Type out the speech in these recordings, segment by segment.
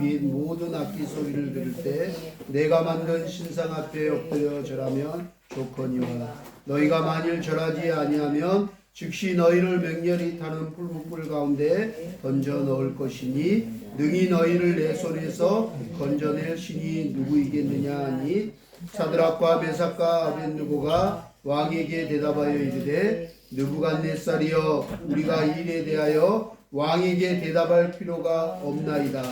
및 모든 악기 소리를 들을 때 내가 만든 신상 앞에 엎드려 절하면 좋거니와 너희가 만일 절하지 아니하면 즉시 너희를 맹렬히 타는 풀무불 가운데 던져 넣을 것이니 능히 너희를 내 손에서 건져낼 신이 누구이겠느냐 하니 사드락과 메삭과 아벳느고가 왕에게 대답하여 이르되 느부갓네살이여 우리가 이 일에 대하여 왕에게 대답할 필요가 없나이다.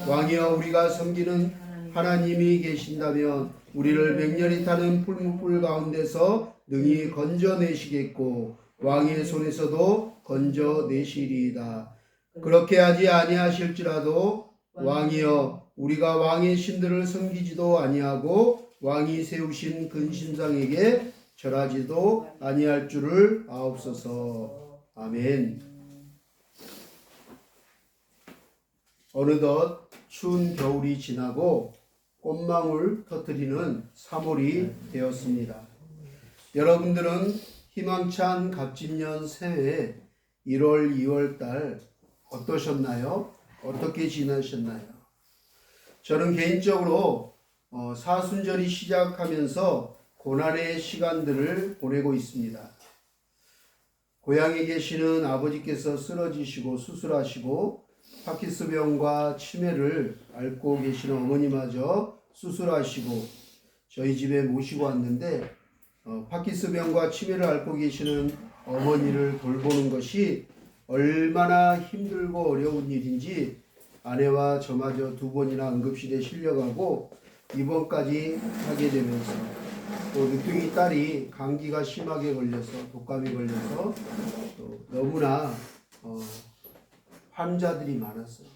왕이여 우리가 섬기는 하나님이 계신다면 우리를 맹렬히 타는 풀무불 가운데서 능히 건져내시겠고 왕의 손에서도 건져내시리이다. 그렇게 하지 아니하실지라도 왕이여 우리가 왕의 신들을 섬기지도 아니하고 왕이 세우신 근신상에게 절하지도 아니할 줄을 아옵소서. 아멘. 어느덧 추운 겨울이 지나고 꽃망울 터뜨리는 3월이 되었습니다. 여러분들은 희망찬 갑진년 새해 1월, 2월 달 어떠셨나요? 어떻게 지나셨나요? 저는 개인적으로 사순절이 시작하면서 고난의 시간들을 보내고 있습니다. 고향에 계시는 아버지께서 쓰러지시고 수술하시고 파킨슨병과 치매를 앓고 계시는 어머니마저 수술하시고 저희 집에 모시고 왔는데 파킨슨병과 치매를 앓고 계시는 어머니를 돌보는 것이 얼마나 힘들고 어려운 일인지 아내와 저마저 2번이나 응급실에 실려가고 입원까지 하게 되면서 또 늦둥이 딸이 감기가 심하게 걸려서 독감이 걸려서 또 너무나 환자들이 많았어요.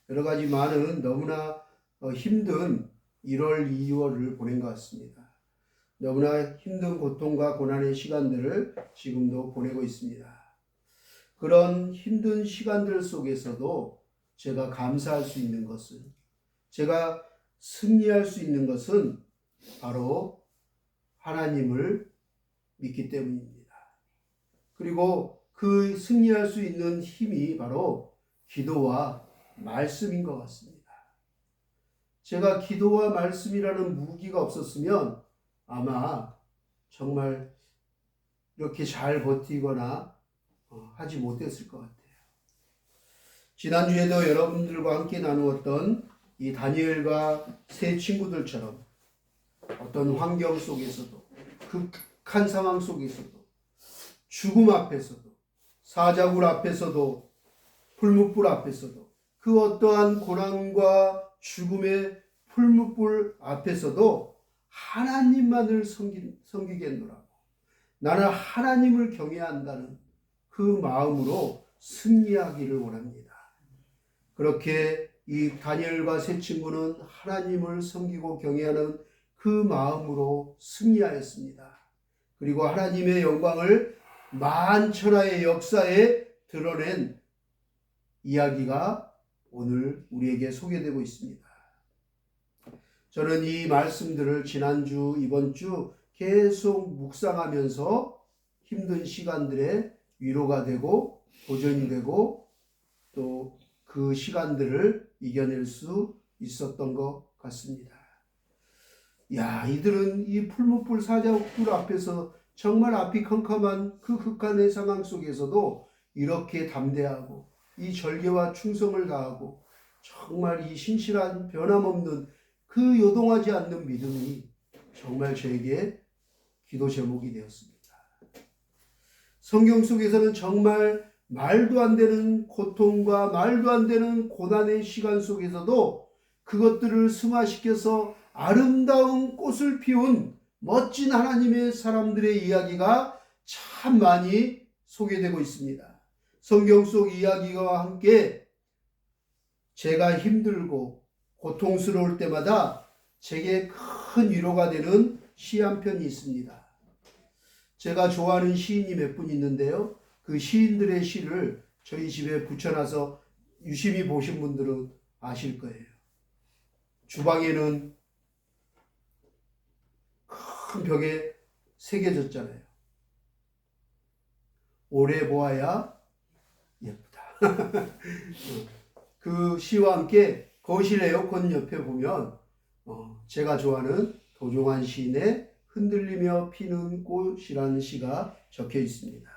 여러 가지 많은 너무나 힘든 1월, 2월을 보낸 것 같습니다. 너무나 힘든 고통과 고난의 시간들을 지금도 보내고 있습니다. 그런 힘든 시간들 속에서도 제가 감사할 수 있는 것은, 제가 승리할 수 있는 것은 바로 하나님을 믿기 때문입니다. 그리고 그 승리할 수 있는 힘이 바로 기도와 말씀인 것 같습니다. 제가 기도와 말씀이라는 무기가 없었으면 아마 정말 이렇게 잘 버티거나 하지 못했을 것 같아요. 지난주에도 여러분들과 함께 나누었던 이 다니엘과 세 친구들처럼 어떤 환경 속에서도 극한 상황 속에서도 죽음 앞에서도 사자굴 앞에서도 풀무불 앞에서도 그 어떠한 고난과 죽음의 풀무불 앞에서도 하나님만을 섬기겠노라고 나는 하나님을 경외한다는 그 마음으로 승리하기를 원합니다. 그렇게 이 다니엘과 세 친구는 하나님을 섬기고 경외하는 그 마음으로 승리하였습니다. 그리고 하나님의 영광을 만천하의 역사에 드러낸 이야기가 오늘 우리에게 소개되고 있습니다. 저는 이 말씀들을 지난주, 이번 주 계속 묵상하면서 힘든 시간들에 위로가 되고 도전이 되고 또 그 시간들을 이겨낼 수 있었던 것 같습니다. 야, 이들은 이 풀무불 사자굴 앞에서 정말 앞이 컴컴한 그 극한의 상황 속에서도 이렇게 담대하고 이 절개와 충성을 다하고 정말 이 신실한 변함없는 그 요동하지 않는 믿음이 정말 저에게 기도 제목이 되었습니다. 성경 속에서는 정말 말도 안 되는 고통과 말도 안 되는 고난의 시간 속에서도 그것들을 승화시켜서 아름다운 꽃을 피운 멋진 하나님의 사람들의 이야기가 참 많이 소개되고 있습니다. 성경 속 이야기와 함께 제가 힘들고 고통스러울 때마다 제게 큰 위로가 되는 시 한 편이 있습니다. 제가 좋아하는 시인이 몇 분 있는데요. 그 시인들의 시를 저희 집에 붙여놔서 유심히 보신 분들은 아실 거예요. 주방에는 큰 벽에 새겨졌잖아요. 오래 보아야 예쁘다. 그 시와 함께 거실 에어컨 옆에 보면 제가 좋아하는 도종환 시인의 흔들리며 피는 꽃이라는 시가 적혀 있습니다.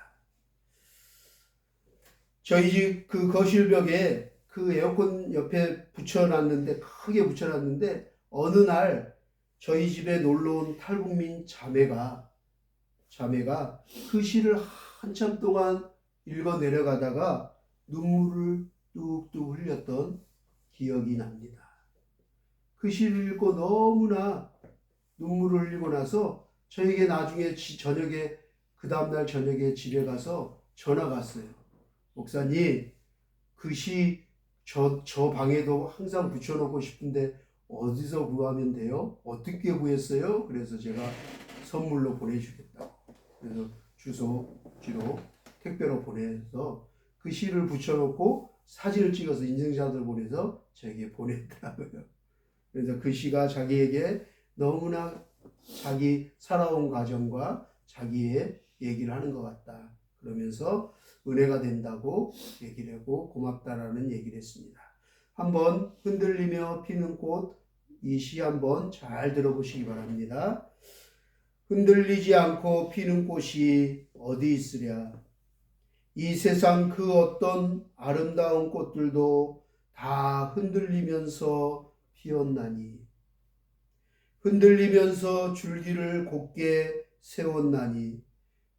저희 집 그 거실벽에 그 에어컨 옆에 붙여놨는데, 크게 붙여놨는데, 어느 날 저희 집에 놀러온 탈북민 자매가 그 시를 한참 동안 읽어 내려가다가 눈물을 뚝뚝 흘렸던 기억이 납니다. 그 시를 읽고 너무나 눈물을 흘리고 나서 저에게 나중에 저녁에, 그 다음날 저녁에 집에 가서 전화가 왔어요. 목사님, 그 시 저 방에도 항상 붙여놓고 싶은데 어디서 구하면 돼요? 어떻게 구했어요? 그래서 제가 선물로 보내주겠다고. 그래서 주소지로 택배로 보내서 그 시를 붙여놓고 사진을 찍어서 인증샷을 보내서 저에게 보냈더라고요. 그래서 그 시가 자기에게 너무나 자기 살아온 과정과 자기의 얘기를 하는 것 같다. 그러면서 은혜가 된다고 얘기를 하고 고맙다라는 얘기를 했습니다. 한번 흔들리며 피는 꽃, 이 시 한번 잘 들어보시기 바랍니다. 흔들리지 않고 피는 꽃이 어디 있으랴. 이 세상 그 어떤 아름다운 꽃들도 다 흔들리면서 피었나니, 흔들리면서 줄기를 곧게 세웠나니,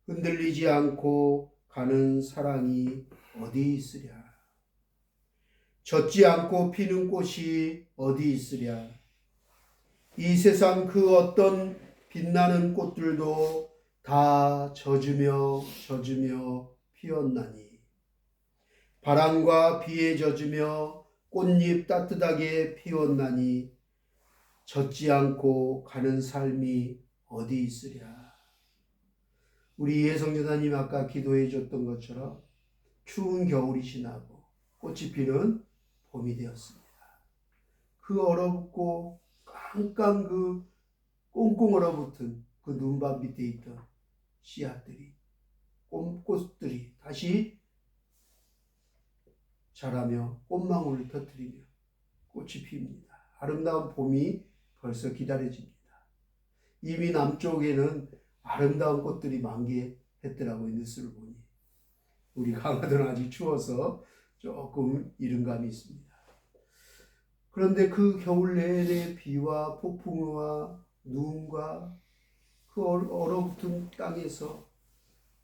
흔들리지 않고 가는 사랑이 어디 있으랴. 젖지 않고 피는 꽃이 어디 있으랴. 이 세상 그 어떤 빛나는 꽃들도 다 젖으며 피었나니, 바람과 비에 젖으며 꽃잎 따뜻하게 피웠나니, 젖지 않고 가는 삶이 어디 있으랴. 우리 예성여사님 아까 기도해 줬던 것처럼 추운 겨울이 지나고 꽃이 피는 봄이 되었습니다. 그 얼어붙고 깡깡 그 꽁꽁 얼어붙은 그 눈밭 밑에 있던 씨앗들이, 꽃들이 다시 자라며 꽃망울을 터뜨리며 꽃이 피웁니다. 아름다운 봄이 벌써 기다려집니다. 이미 남쪽에는 아름다운 꽃들이 만개했더라고요. 뉴스를 보니. 우리 강화도는 아직 추워서 조금 이른 감이 있습니다. 그런데 그 겨울 내내 비와 폭풍과 눈과 그 얼어붙은 땅에서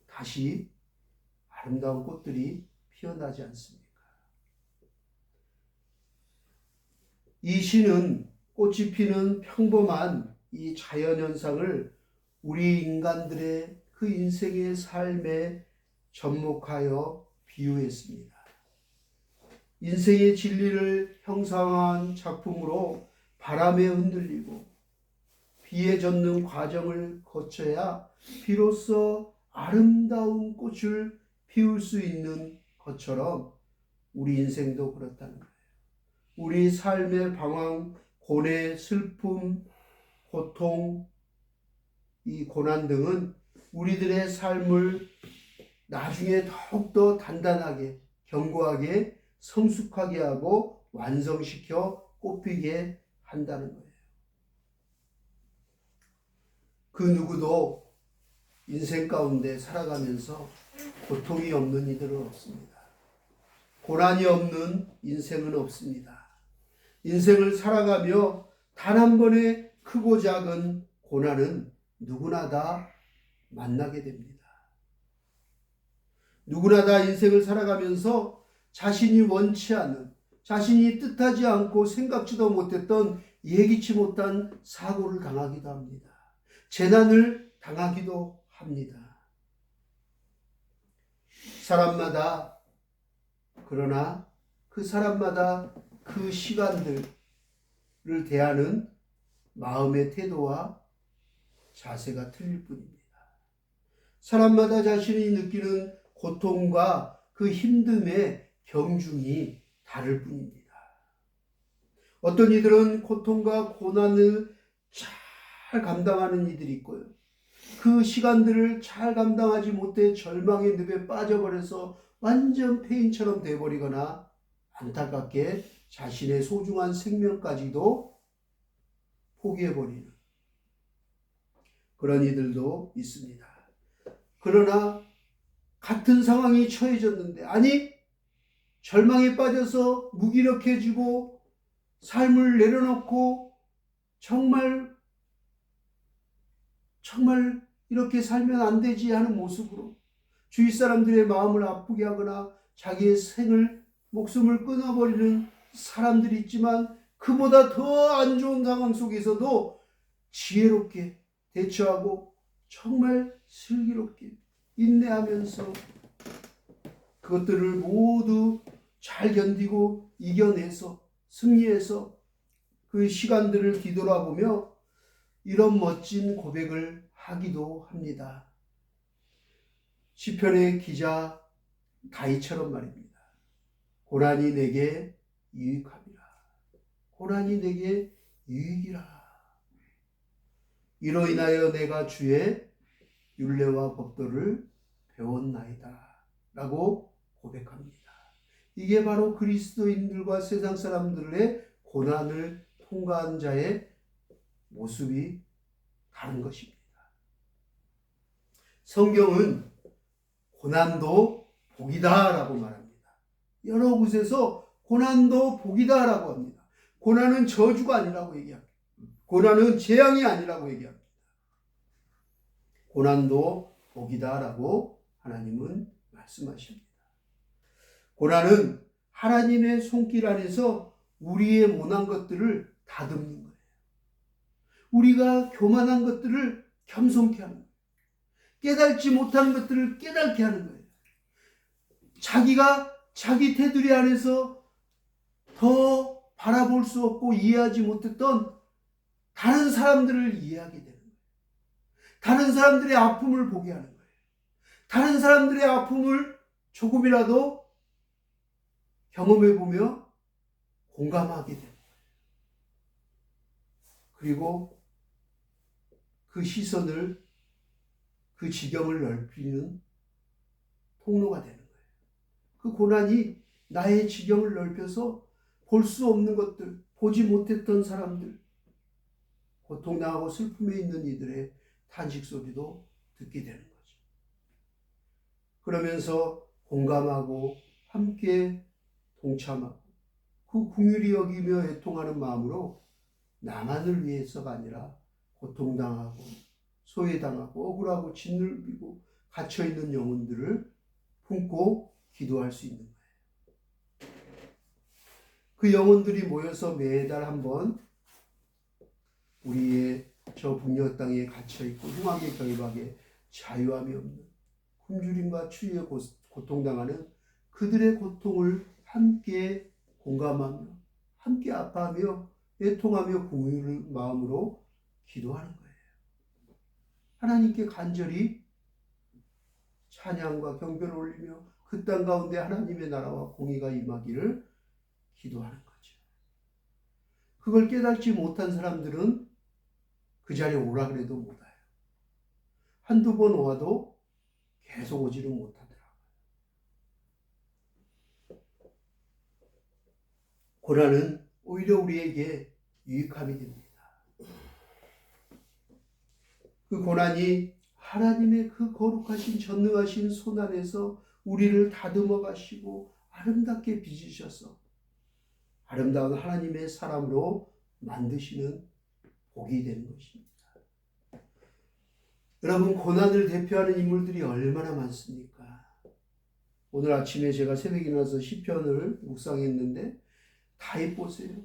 다시 아름다운 꽃들이 피어나지 않습니까? 이 시는 꽃이 피는 평범한 이 자연현상을 우리 인간들의 그 인생의 삶에 접목하여 비유했습니다. 인생의 진리를 형상화한 작품으로 바람에 흔들리고 비에 젖는 과정을 거쳐야 비로소 아름다운 꽃을 피울 수 있는 것처럼 우리 인생도 그렇다는 거예요. 우리 삶의 방황, 고뇌, 슬픔, 고통, 이 고난 등은 우리들의 삶을 나중에 더욱더 단단하게, 견고하게, 성숙하게 하고 완성시켜 꽃피게 한다는 거예요. 그 누구도 인생 가운데 살아가면서 고통이 없는 이들은 없습니다. 고난이 없는 인생은 없습니다. 인생을 살아가며 단 한 번의 크고 작은 고난은 누구나 다 만나게 됩니다. 누구나 다 인생을 살아가면서 자신이 원치 않는, 자신이 뜻하지 않고 생각지도 못했던 예기치 못한 사고를 당하기도 합니다. 재난을 당하기도 합니다. 사람마다, 그러나 그 사람마다 그 시간들을 대하는 마음의 태도와 자세가 틀릴 뿐입니다. 사람마다 자신이 느끼는 고통과 그 힘듦의 경중이 다를 뿐입니다. 어떤 이들은 고통과 고난을 잘 감당하는 이들이 있고요. 그 시간들을 잘 감당하지 못해 절망의 늪에 빠져버려서 완전 폐인처럼 돼버리거나 안타깝게 자신의 소중한 생명까지도 포기해버리는 그런 이들도 있습니다. 그러나 같은 상황이 처해졌는데, 아니 절망에 빠져서 무기력해지고 삶을 내려놓고 정말 이렇게 살면 안 되지 하는 모습으로 주위 사람들의 마음을 아프게 하거나 자기의 목숨을 끊어버리는 사람들이 있지만, 그보다 더 안 좋은 상황 속에서도 지혜롭게 대처하고 정말 슬기롭게 인내하면서 그것들을 모두 잘 견디고 이겨내서 승리해서 그 시간들을 뒤돌아보며 이런 멋진 고백을 하기도 합니다. 시편의 기자 다윗처럼 말입니다. 고난이 내게 유익함이라. 고난이 내게 유익이라. 이로 인하여 내가 주의 율례와 법도를 배웠나이다 라고 고백합니다. 이게 바로 그리스도인들과 세상 사람들의 고난을 통과한 자의 모습이 다른 것입니다. 성경은 고난도 복이다 라고 말합니다. 여러 곳에서 고난도 복이다 라고 합니다. 고난은 저주가 아니라고 얘기합니다. 고난은 재앙이 아니라고 얘기합니다. 고난도 복이다 라고 하나님은 말씀하십니다. 고난은 하나님의 손길 안에서 우리의 못난 것들을 다듬는 거예요. 우리가 교만한 것들을 겸손케 하는 거예요. 깨달지 못한 것들을 깨닫게 하는 거예요. 자기가 자기 테두리 안에서 더 바라볼 수 없고 이해하지 못했던 다른 사람들을 이해하게 되는 거예요. 다른 사람들의 아픔을 보게 하는 거예요. 다른 사람들의 아픔을 조금이라도 경험해보며 공감하게 되는 거예요. 그리고 그 시선을, 그 지경을 넓히는 통로가 되는 거예요. 그 고난이 나의 지경을 넓혀서 볼 수 없는 것들, 보지 못했던 사람들, 고통당하고 슬픔에 있는 이들의 탄식 소리도 듣게 되는 거죠. 그러면서 공감하고 함께 동참하고 그 긍휼히 여기며 애통하는 마음으로 나만을 위해서가 아니라 고통당하고 소외당하고 억울하고 짓눌리고 갇혀있는 영혼들을 품고 기도할 수 있는 거예요. 그 영혼들이 모여서 매달 한번 우리의 저 북녘 땅에 갇혀있고 흉악의 결박에 자유함이 없는 굶주림과 추위에 고통당하는 그들의 고통을 함께 공감하며 함께 아파하며 애통하며 긍휼의 마음으로 기도하는 거예요. 하나님께 간절히 찬양과 경배를 올리며 그 땅 가운데 하나님의 나라와 공의가 임하기를 기도하는 거죠. 그걸 깨닫지 못한 사람들은 그 자리에 오라 그래도 못 와요. 한두 번 와도 계속 오지를 못하더라고요. 고난은 오히려 우리에게 유익함이 됩니다. 그 고난이 하나님의 그 거룩하신 전능하신 손 안에서 우리를 다듬어 가시고 아름답게 빚으셔서 아름다운 하나님의 사람으로 만드시는 복이 되는 것입니다. 여러분, 고난을 대표하는 인물들이 얼마나 많습니까? 오늘 아침에 제가 새벽에 일어나서 시편을 묵상했는데 다윗 보세요.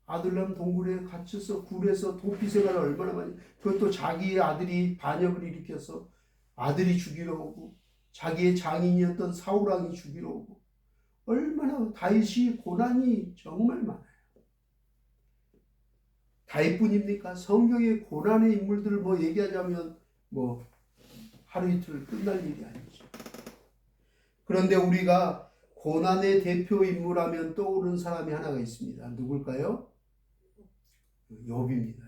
아둘람 동굴에 갇혀서 굴에서 도피 생활을 얼마나 많이, 그것도 자기의 아들이 반역을 일으켜서 아들이 죽이러 오고 자기의 장인이었던 사울왕이 죽이러 오고 얼마나 다윗이 고난이 정말 많아요. 다윗뿐입니까? 성경의 고난의 인물들을 얘기하자면 하루 이틀 끝날 일이 아니죠. 그런데 우리가 고난의 대표 인물하면 떠오르는 사람이 하나가 있습니다. 누굴까요? 욥입니다.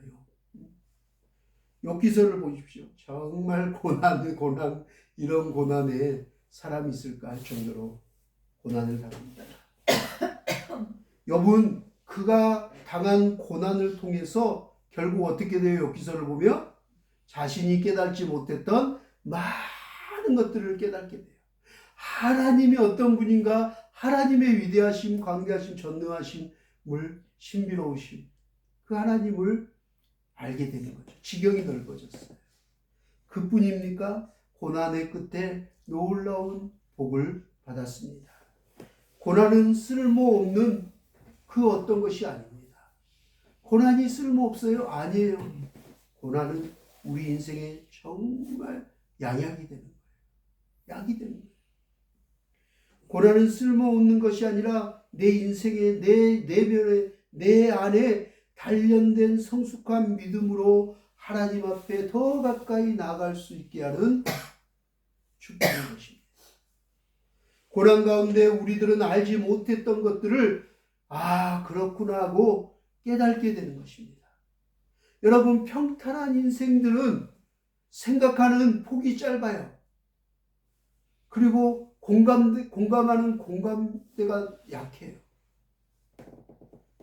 욥 기서를 보십시오. 정말 고난 이런 고난에 사람이 있을까 할 정도로 고난을 당합니다. 욥은 그가 당한 고난을 통해서 결국 어떻게 돼요? 욥기서를 보면 자신이 깨닫지 못했던 많은 것들을 깨닫게 돼요. 하나님이 어떤 분인가, 하나님의 위대하심, 광대하심, 전능하심을, 신비로우심, 그 하나님을 알게 되는 거죠. 지경이 넓어졌어요. 그뿐입니까? 고난의 끝에 놀라운 복을 받았습니다. 고난은 쓸모없는 그 어떤 것이 아닙니다. 고난이 쓸모없어요? 아니에요. 고난은 우리 인생에 정말 양약이 되는 거예요. 약이 되는 거예요. 고난은 쓸모없는 것이 아니라 내 인생의 내 내면에, 내 안에 단련된 성숙한 믿음으로 하나님 앞에 더 가까이 나아갈 수 있게 하는 축복인 것입니다. 고난 가운데 우리들은 알지 못했던 것들을 그렇구나 하고 깨닫게 되는 것입니다. 여러분, 평탄한 인생들은 생각하는 폭이 짧아요. 그리고 공감하는 공감대가 약해요.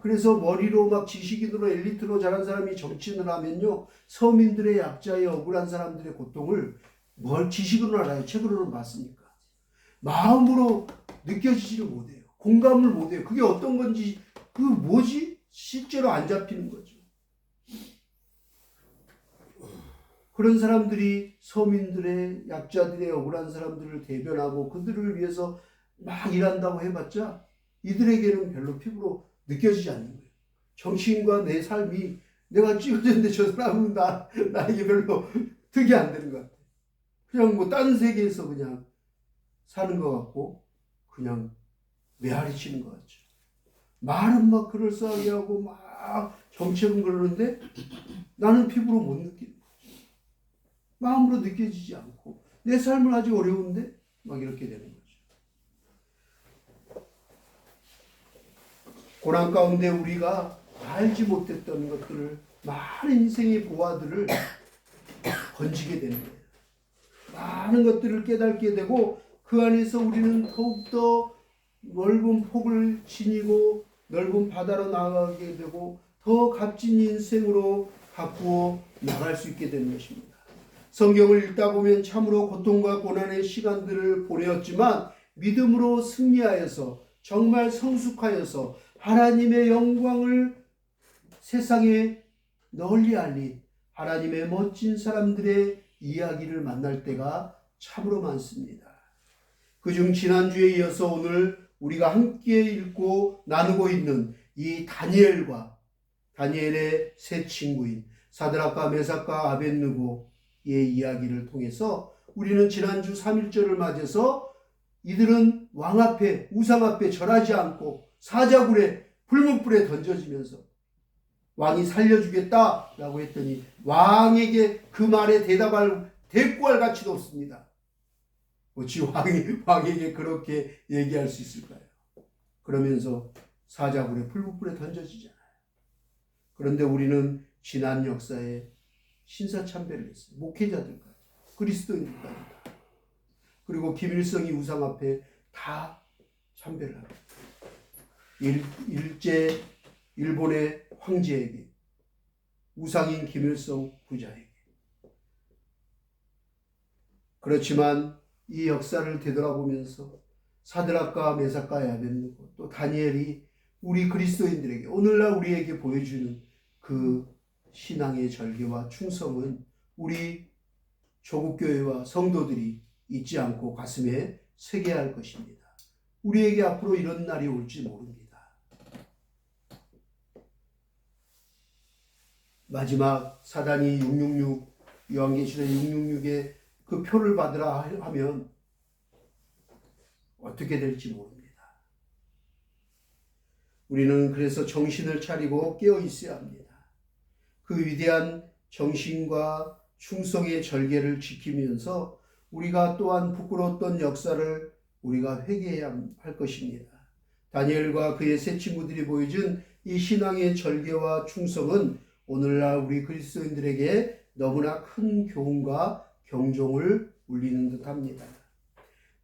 그래서 머리로 막 지식인으로 엘리트로 자란 사람이 정치인을 하면요, 서민들의 약자의 억울한 사람들의 고통을 지식으로 알아요. 책으로는 봤으니까. 마음으로 느껴지지를 못해요. 공감을 못해요. 그게 어떤 건지, 뭐지? 실제로 안 잡히는 거죠. 그런 사람들이 서민들의, 약자들의 억울한 사람들을 대변하고 그들을 위해서 막 일한다고 해봤자 이들에게는 별로 피부로 느껴지지 않는 거예요. 정치인과 내 삶이 내가 찍어졌는데 저 사람은 나에게 별로 득이 안 되는 것 같아요. 그냥 뭐 다른 세계에서 그냥 사는 것 같고 그냥 메아리 치는 것 같죠. 말은 막 그럴싸하게 하고 막 정책은 그러는데 나는 피부로 못 느끼는 거죠. 마음으로 느껴지지 않고 내 삶은 아직 어려운데 막 이렇게 되는 거죠. 고난 가운데 우리가 알지 못했던 것들을, 많은 인생의 보화들을 건지게 되는 거예요. 많은 것들을 깨닫게 되고 그 안에서 우리는 더욱더 넓은 폭을 지니고 넓은 바다로 나아가게 되고 더 값진 인생으로 가꾸어 나갈 수 있게 되는 것입니다. 성경을 읽다 보면 참으로 고통과 고난의 시간들을 보내었지만 믿음으로 승리하여서 정말 성숙하여서 하나님의 영광을 세상에 널리 알린 하나님의 멋진 사람들의 이야기를 만날 때가 참으로 많습니다. 그중 지난주에 이어서 오늘 우리가 함께 읽고 나누고 있는 이 다니엘의 세 친구인 사드락과 메삭과 아벳느고의 이야기를 통해서 우리는 지난주 3.1절을 맞아서 이들은 왕 앞에, 우상 앞에 절하지 않고 사자굴에, 불못불에 던져지면서 왕이 살려주겠다라고 했더니 왕에게 그 말에 대꾸할 가치도 없습니다. 어찌 왕에게 그렇게 얘기할 수 있을까요? 그러면서 사자굴에, 불못불에 던져지잖아요. 그런데 우리는 지난 역사에 신사참배를 했어요. 목회자들까지, 그리스도인들까지 다. 그리고 김일성이 우상 앞에 다 참배를 합니다. 일제 일본의 황제에게, 우상인 김일성 부자에게. 그렇지만 이 역사를 되돌아보면서 사드락과 메삭과 아벳느고 또 다니엘이 우리 그리스도인들에게, 오늘날 우리에게 보여주는 그 신앙의 절개와 충성은 우리 조국교회와 성도들이 잊지 않고 가슴에 새겨야 할 것입니다. 우리에게 앞으로 이런 날이 올지 모릅니다. 마지막 사단이 666, 요한계시록 666의 그 표를 받으라 하면 어떻게 될지 모릅니다. 우리는 그래서 정신을 차리고 깨어 있어야 합니다. 그 위대한 정신과 충성의 절개를 지키면서 우리가 또한 부끄러웠던 역사를 우리가 회개해야 할 것입니다. 다니엘과 그의 세 친구들이 보여준 이 신앙의 절개와 충성은 오늘날 우리 그리스도인들에게 너무나 큰 교훈과 경종을 울리는 듯합니다.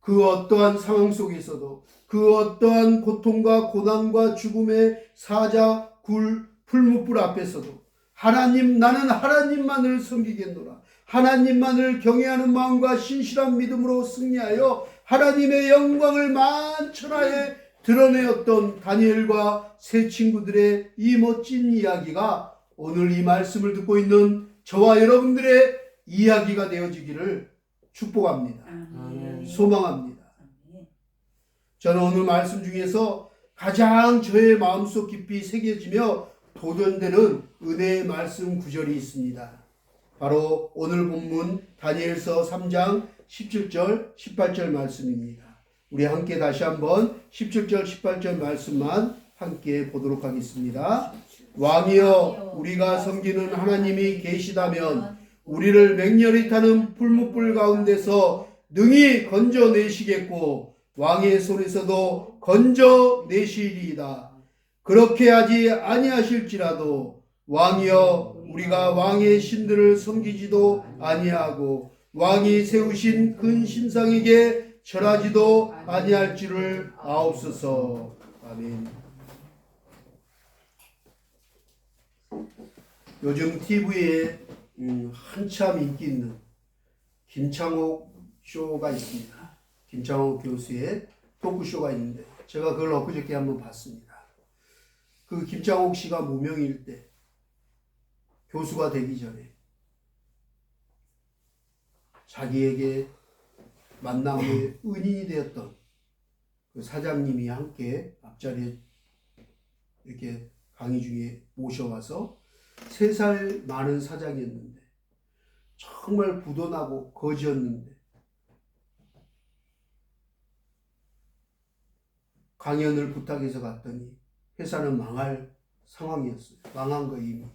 그 어떠한 상황 속에서도 그 어떠한 고통과 고난과 죽음의 사자, 굴, 풀무불 앞에서도 하나님, 나는 하나님만을 섬기겠노라. 하나님만을 경외하는 마음과 신실한 믿음으로 승리하여 하나님의 영광을 만천하에 드러내었던 다니엘과 세 친구들의 이 멋진 이야기가 오늘 이 말씀을 듣고 있는 저와 여러분들의 이야기가 되어지기를 축복합니다. 소망합니다. 저는 오늘 말씀 중에서 가장 저의 마음속 깊이 새겨지며 도전되는 은혜의 말씀 구절이 있습니다. 바로 오늘 본문 다니엘서 3장 17절 18절 말씀입니다. 우리 함께 다시 한번 17절 18절 말씀만 함께 보도록 하겠습니다. 왕이여, 우리가 섬기는 하나님이 계시다면 우리를 맹렬히 타는 풀무불 가운데서 능히 건져내시겠고 왕의 손에서도 건져내시리이다. 그렇게 하지 아니하실지라도 왕이여, 우리가 왕의 신들을 섬기지도 아니하고 왕이 세우신 큰 신상에게 절하지도 아니할 줄을 아옵소서. 아멘. 요즘 TV에 한참 인기 있는 김창옥 쇼가 있습니다. 김창옥 교수의 토크쇼가 있는데 제가 그걸 엊그저께 한번 봤습니다. 그 김창옥 씨가 무명일 때 교수가 되기 전에 자기에게 만남의 은인이 되었던 그 사장님이 함께 앞자리에 이렇게 강의 중에 모셔와서 3살 많은 사장이었는데 정말 부도나고 거지였는데 강연을 부탁해서 갔더니 회사는 망할 상황이었어요. 망한 거 이미.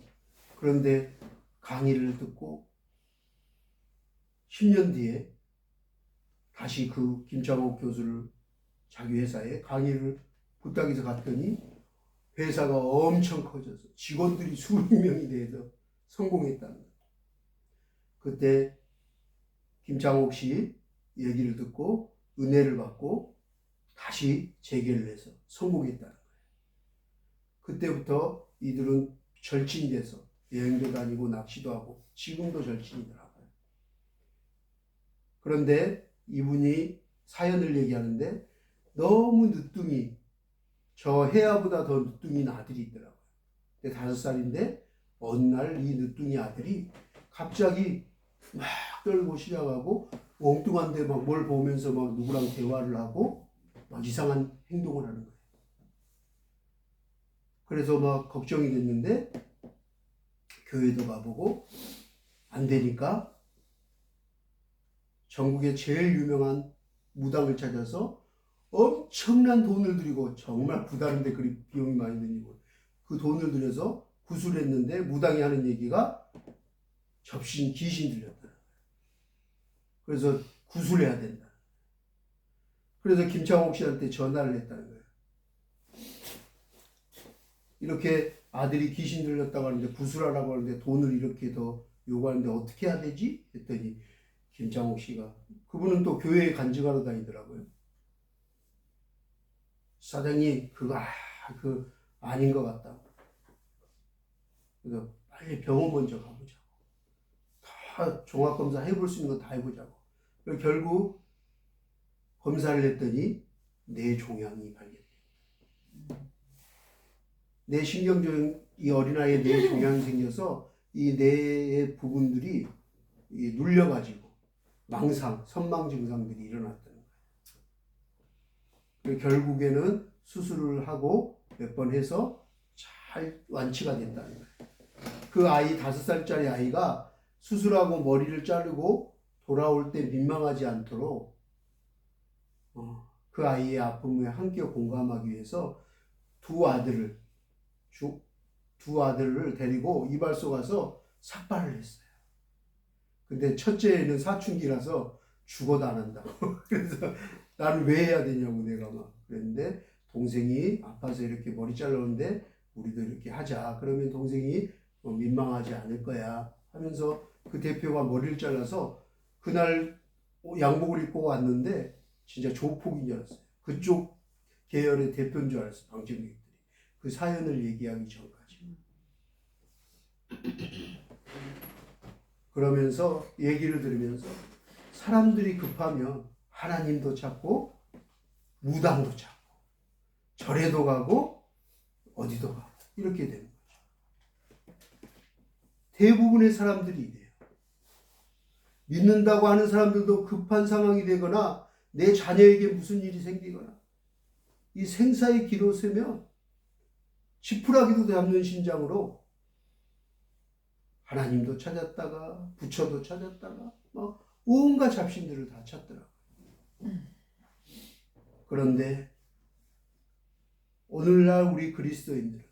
그런데 강의를 듣고 10년 뒤에 다시 그 김창옥 교수를 자기 회사에 강의를 부탁해서 갔더니 회사가 엄청 커져서 직원들이 수백 명이 돼서 성공했다는 거예요. 그때 김창옥 씨 얘기를 듣고 은혜를 받고 다시 재개를 해서 성공했다는 거예요. 그때부터 이들은 절친돼서 여행도 다니고 낚시도 하고 지금도 절친이더라고요. 그런데 이분이 사연을 얘기하는데 너무 늦둥이, 저 혜아보다 더 늦둥이인 아들이 있더라고요. 근데 5살인데 어느 날 이 늦둥이 아들이 갑자기 막 떨고 시작하고 엉뚱한데 막 뭘 보면서 막 누구랑 대화를 하고 막 이상한 행동을 하는 거예요. 그래서 막 걱정이 됐는데 교회도 가보고 안 되니까 전국에 제일 유명한 무당을 찾아서 엄청난 돈을 들이고 정말 부다른데 그리 비용이 많이 드니고 그 돈을 들여서 구술했는데 무당이 하는 얘기가 접신 귀신 들렸다. 그래서 구술해야 된다. 그래서 김창옥 씨한테 전화를 했다는 거예요. 이렇게 아들이 귀신 들렸다고 하는데 구술하라고 하는데 돈을 이렇게 더 요구하는데 어떻게 해야 되지? 했더니 김창옥 씨가, 그분은 또 교회에 간증하러 다니더라고요. 사장님 그거 아닌 것 같다. 그래서 빨리 병원 먼저 가보자고. 다 종합검사 해볼 수 있는 거 다 해보자고. 그래서 결국 검사를 했더니 뇌종양이 발견돼요. 뇌신경종, 이 어린아이의 뇌종양이 생겨서 이 뇌의 부분들이 눌려가지고 망상, 선망 증상들이 일어났다는 거예요. 결국에는 수술을 하고 몇 번 해서 잘 완치가 됐다는 거예요. 그 아이, 5살짜리 아이가 수술하고 머리를 자르고 돌아올 때 민망하지 않도록 그 아이의 아픔에 함께 공감하기 위해서 두 아들을 데리고 이발소 가서 삭발을 했어요. 근데 첫째는 사춘기라서 죽어도 안 한다고. 그래서 나는 왜 해야 되냐고 내가 막 그랬는데 동생이 아파서 이렇게 머리 잘라오는데 우리도 이렇게 하자. 그러면 동생이 민망하지 않을 거야 하면서 그 대표가 머리를 잘라서 그날 양복을 입고 왔는데 진짜 조폭인 줄 알았어요. 그쪽 계열의 대표인 줄 알았어요. 방청객들이. 그 사연을 얘기하기 전까지. 그러면서 얘기를 들으면서 사람들이 급하면 하나님도 찾고 무당도 찾고 절에도 가고 어디도 가고 이렇게 되는 거죠. 대부분의 사람들이 이래요. 믿는다고 하는 사람들도 급한 상황이 되거나 내 자녀에게 무슨 일이 생기거나 이 생사의 기로 세면 지푸라기도 잡는 심장으로 하나님도 찾았다가 부처도 찾았다가 막 온갖 잡신들을 다 찾더라고요. 그런데 오늘날 우리 그리스도인들은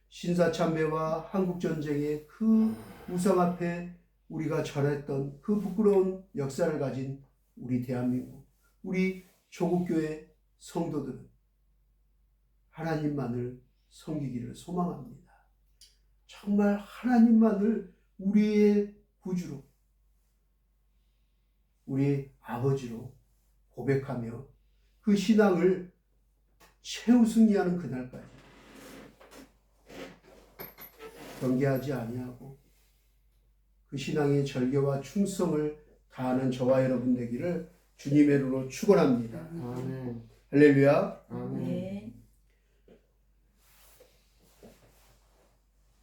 신사참배와 한국전쟁의 그 우상 앞에 우리가 절했던 그 부끄러운 역사를 가진 우리 대한민국, 우리 조국교회 성도들은 하나님만을 섬기기를 소망합니다. 정말 하나님만을 우리의 구주로, 우리 아버지로 고백하며 그 신앙을 최우승리하는 그날까지 경계하지 아니하고 그 신앙의 절개와 충성을 다하는 저와 여러분 되기를 주님의 이름으로 축원합니다. 아멘. 할렐루야. 아멘.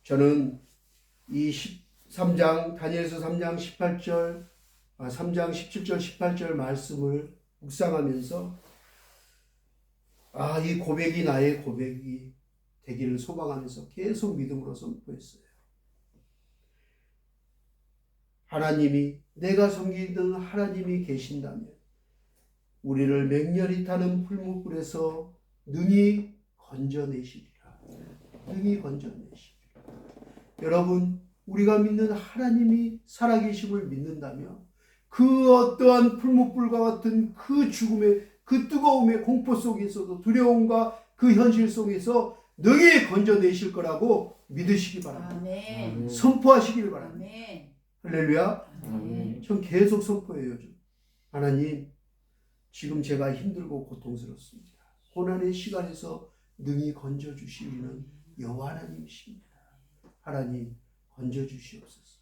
저는 이 13장 다니엘서 3장 18절 3장 17절 18절 말씀을 묵상하면서 이 고백이 나의 고백이 되기를 소망하면서 계속 믿음으로 선포했어요. 하나님이 내가 섬기는 하나님이 계신다면 우리를 맹렬히 타는 풀무불에서 능히 건져내시리라. 능히 건져내시리라. 여러분, 우리가 믿는 하나님이 살아계심을 믿는다면 그 어떠한 풀무불과 같은 그 죽음의 그 뜨거움의 공포 속에서도 두려움과 그 현실 속에서 능히 건져내실 거라고 믿으시기 바랍니다. 아멘. 선포하시길 바랍니다. 아멘. 할렐루야. 아멘. 전 계속 선포해요. 요즘. 하나님, 지금 제가 힘들고 고통스럽습니다. 고난의 시간에서 능히 건져주시는 여호와 하나님이십니다. 하나님, 건져주시옵소서.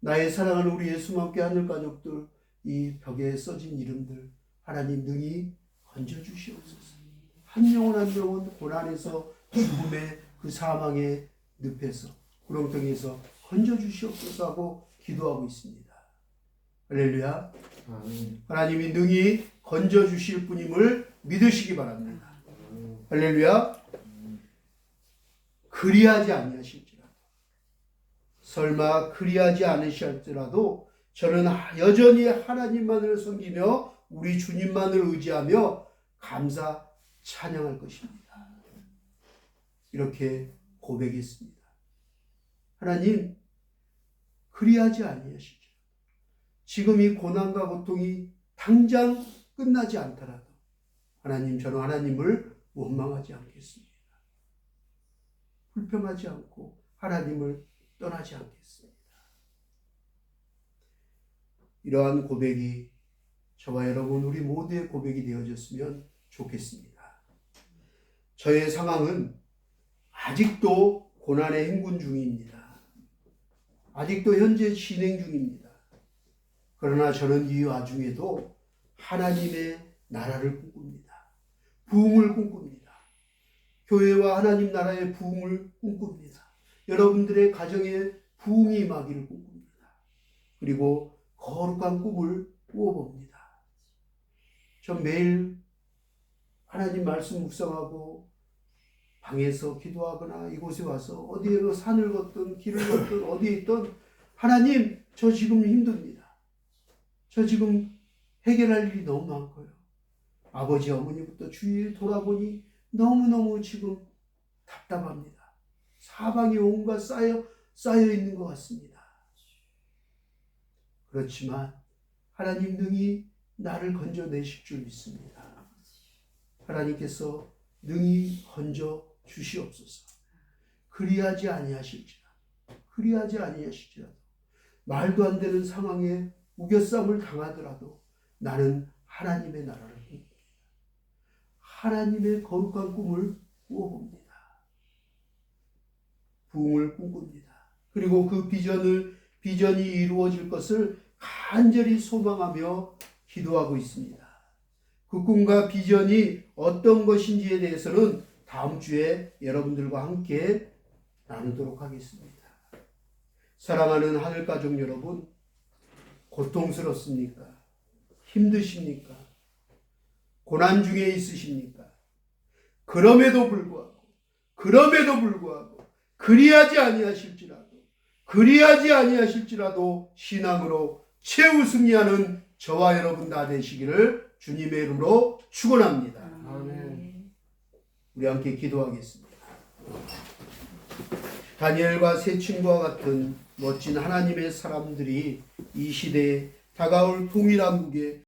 나의 사랑하는 우리 예수와 함께 하늘 가족들, 이 벽에 써진 이름들 하나님 능히 건져주시옵소서. 한 영혼 한 영혼 고난에서 죽음의 그 사망의 늪에서 구렁텅이에서 건져주시옵소서 하고 기도하고 있습니다. 할렐루야. 아멘. 하나님이 능히 건져주실 분임을 믿으시기 바랍니다. 할렐루야. 그리하지 아니하실지라도, 설마 그리하지 않으실지라도 저는 여전히 하나님만을 섬기며 우리 주님만을 의지하며 감사 찬양할 것입니다. 이렇게 고백했습니다. 하나님, 그리하지 아니하시죠. 지금 이 고난과 고통이 당장 끝나지 않더라도 하나님, 저는 하나님을 원망하지 않겠습니다. 불평하지 않고 하나님을 떠나지 않겠습니다. 이러한 고백이 저와 여러분 우리 모두의 고백이 되어졌으면 좋겠습니다. 저의 상황은 아직도 고난의 행군 중입니다. 아직도 현재 진행 중입니다. 그러나 저는 이 와중에도 하나님의 나라를 꿈꿉니다. 부흥을 꿈꿉니다. 교회와 하나님 나라의 부흥을 꿈꿉니다. 여러분들의 가정에 부흥이 임하기를 꿈꿉니다. 그리고 거룩한 꿈을 꾸어봅니다. 전 매일 하나님 말씀 묵상하고 방에서 기도하거나 이곳에 와서 어디에 산을 걷든 길을 걷든 어디에 있든 하나님, 저 지금 힘듭니다. 저 지금 해결할 일이 너무 많고요. 아버지 어머니부터 주위에 돌아보니 너무너무 지금 답답합니다. 사방에 온갖 쌓여 있는 것 같습니다. 그렇지만 하나님 능히 나를 건져내실 줄 믿습니다. 하나님께서 능히 건져 주시옵소서. 그리하지 아니하실지라도 말도 안 되는 상황에 우겨쌈을 당하더라도 나는 하나님의 나라를 꿈꿉니다. 하나님의 거룩한 꿈을 꾸어봅니다. 부흥을 꿈꿉니다. 그리고 그 비전이 이루어질 것을 간절히 소망하며 기도하고 있습니다. 그 꿈과 비전이 어떤 것인지에 대해서는 다음 주에 여러분들과 함께 나누도록 하겠습니다. 사랑하는 하늘가족 여러분, 고통스럽습니까? 힘드십니까? 고난 중에 있으십니까? 그럼에도 불구하고 그리하지 아니하실지라도 신앙으로 최우승리하는 저와 여러분 다 되시기를 주님의 이름으로 축원합니다. 아멘. 우리 함께 기도하겠습니다. 다니엘과 세 친구와 같은 멋진 하나님의 사람들이 이 시대에 다가올 통일한국에